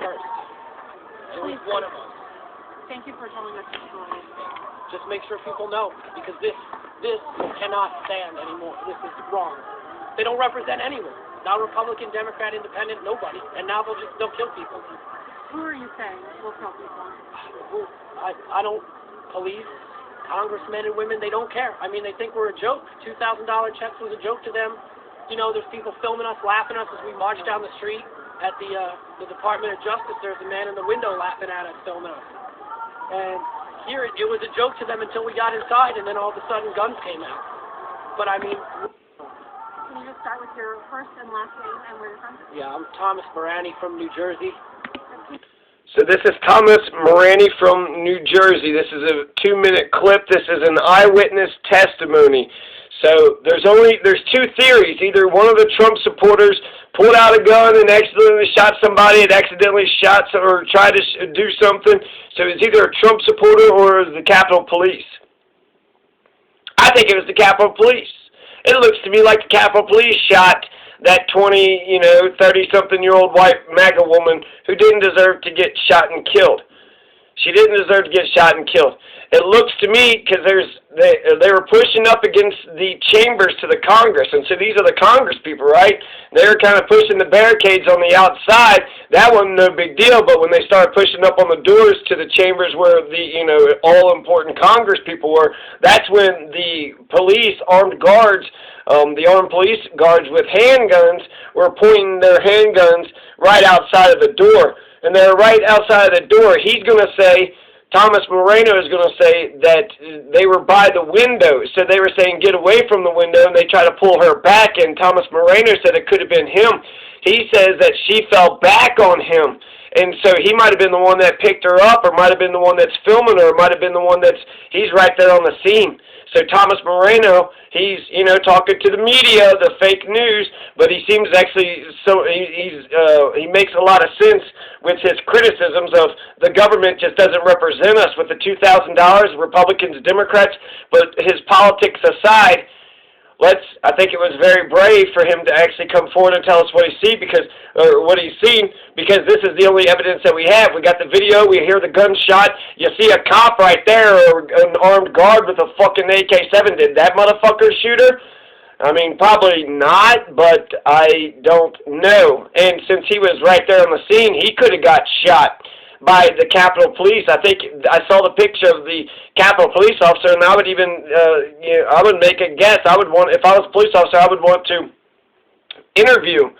first. It was one of us. Thank you for telling us the story. Just make sure people know, because this cannot stand anymore. This is wrong. They don't represent anyone. Not Republican, Democrat, Independent, nobody. And now they'll kill people. Who are you saying will kill people? I don't. Police, congressmen and women, they don't care. I mean, they think we're a joke. $2,000 checks was a joke to them. You know, there's people filming us, laughing at us as we march down the street at the Department of Justice. There's a man in the window laughing at us, filming us. And here it was a joke to them until we got inside, and then all of a sudden guns came out. But I mean... Can you just start with your first and last name and where you're from? Yeah, I'm Thomas Morani from New Jersey. So this is Thomas Morani from New Jersey. This is a 2-minute clip. This is an eyewitness testimony. So there's two theories. Either one of the Trump supporters pulled out a gun and accidentally shot somebody, and accidentally shot or tried to do something. So it's either a Trump supporter or it was the Capitol Police. I think it was the Capitol Police. It looks to me like the Capitol Police shot that 30-something-year-old white MAGA woman who didn't deserve to get shot and killed. She didn't deserve to get shot and killed. It looks to me, because they were pushing up against the chambers to the Congress, and so these are the Congress people, right? They were kind of pushing the barricades on the outside. That wasn't no big deal, but when they started pushing up on the doors to the chambers where the all-important Congress people were, that's when the police, armed guards, the armed police guards with handguns were pointing their handguns right outside of the door. And they're right outside of the door. He's going to say, Thomas Moreno is going to say that they were by the window. So they were saying, get away from the window, and they try to pull her back, and Thomas Moreno said it could have been him. He says that she fell back on him. And so he might have been the one that picked her up, or might have been the one that's filming her, or might have been the one he's right there on the scene. So Thomas Moreno, he's, talking to the media, the fake news, but he seems actually, he makes a lot of sense with his criticisms of the government just doesn't represent us with the $2,000, Republicans, Democrats, but his politics aside, I think it was very brave for him to actually come forward and tell us what he's seen, what he's seen, because this is the only evidence that we have. We got the video, we hear the gunshot, you see a cop right there, or an armed guard with a fucking AK-7. Did that motherfucker shoot her? I mean, probably not, but I don't know. And since he was right there on the scene, he could have got shot by the Capitol Police. I think I saw the picture of the Capitol Police officer, and I would even, I would make a guess. If I was a police officer, I would want to interview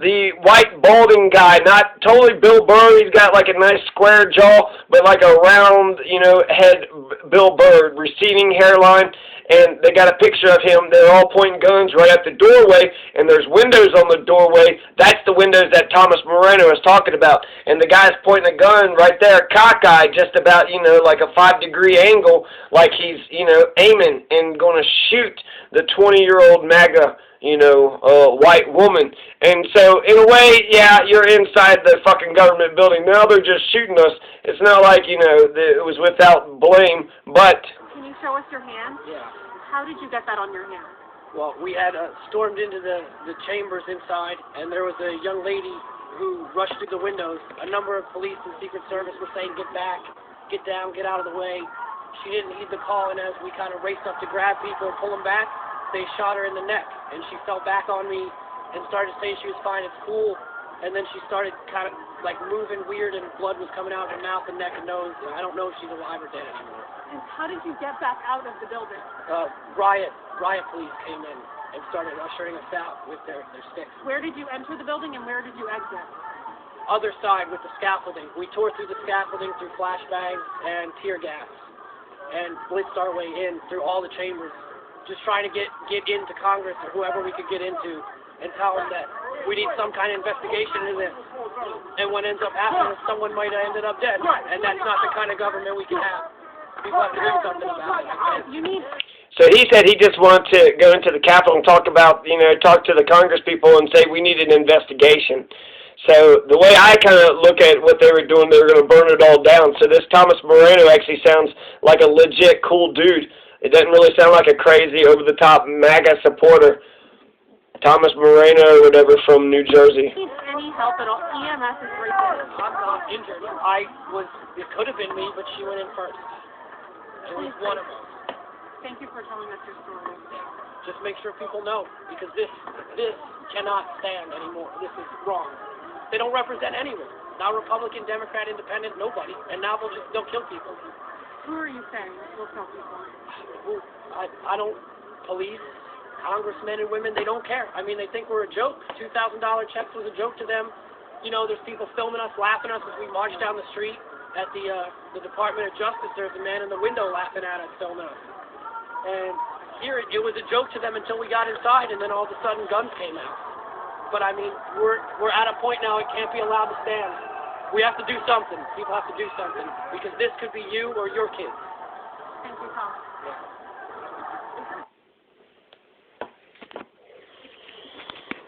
the white balding guy, not totally Bill Burr. He's got like a nice square jaw, but like a round, head Bill Burr, receding hairline. And they got a picture of him. They're all pointing guns right at the doorway, and there's windows on the doorway. That's the windows that Thomas Moreno is talking about. And the guy's pointing a gun right there, cockeyed, just about, like a 5-degree angle, like he's, aiming and going to shoot the 20-year-old MAGA, white woman. And so, in a way, yeah, you're inside the fucking government building. Now they're just shooting us. It's not like, it was without blame, but... Can you show us your hand? Yeah. How did you get that on your hand? Well, we had stormed into the chambers inside, and there was a young lady who rushed through the windows. A number of police and Secret Service were saying, get back, get down, get out of the way. She didn't heed the call, and as we kind of raced up to grab people and pull them back, they shot her in the neck, and she fell back on me and started saying she was fine, it's cool. And then she started kind of like moving weird, and blood was coming out of her mouth and neck and nose. I don't know if she's alive or dead anymore. And how did you get back out of the building? Riot police came in and started ushering us out with their sticks. Where did you enter the building and where did you exit? Other side with the scaffolding. We tore through the scaffolding through flashbangs and tear gas and blitzed our way in through all the chambers, just trying to get into Congress or whoever we could get into and tell them that we need some kind of investigation into this. And what ends up happening is someone might have ended up dead. And that's not the kind of government we can have. People have to do something about it. So he said he just wanted to go into the Capitol and talk to the Congress people and say we need an investigation. So the way I kind of look at what they were doing, they were going to burn it all down. So this Thomas Moreno actually sounds like a legit cool dude. It doesn't really sound like a crazy, over-the-top MAGA supporter. Thomas Morani or whatever from New Jersey. Need any help at all? EMS is right there. I'm not injured. It could have been me, but she went in first. At least one of us. Thank you for telling us your story. Just make sure people know, because this cannot stand anymore. This is wrong. They don't represent anyone. Not Republican, Democrat, Independent, nobody. And now they'll kill people. Who are you saying will kill people? I don't, police, congressmen and women, they don't care. I mean, they think we're a joke. $2,000 checks was a joke to them. You know, there's people filming us, laughing at us as we march down the street at the Department of Justice. There's a man in the window laughing at us, filming us. And here, it was a joke to them until we got inside, and then all of a sudden guns came out. But I mean, we're at a point now it can't be allowed to stand. We have to do something. People have to do something, because this could be you or your kids. Thank you, Tom.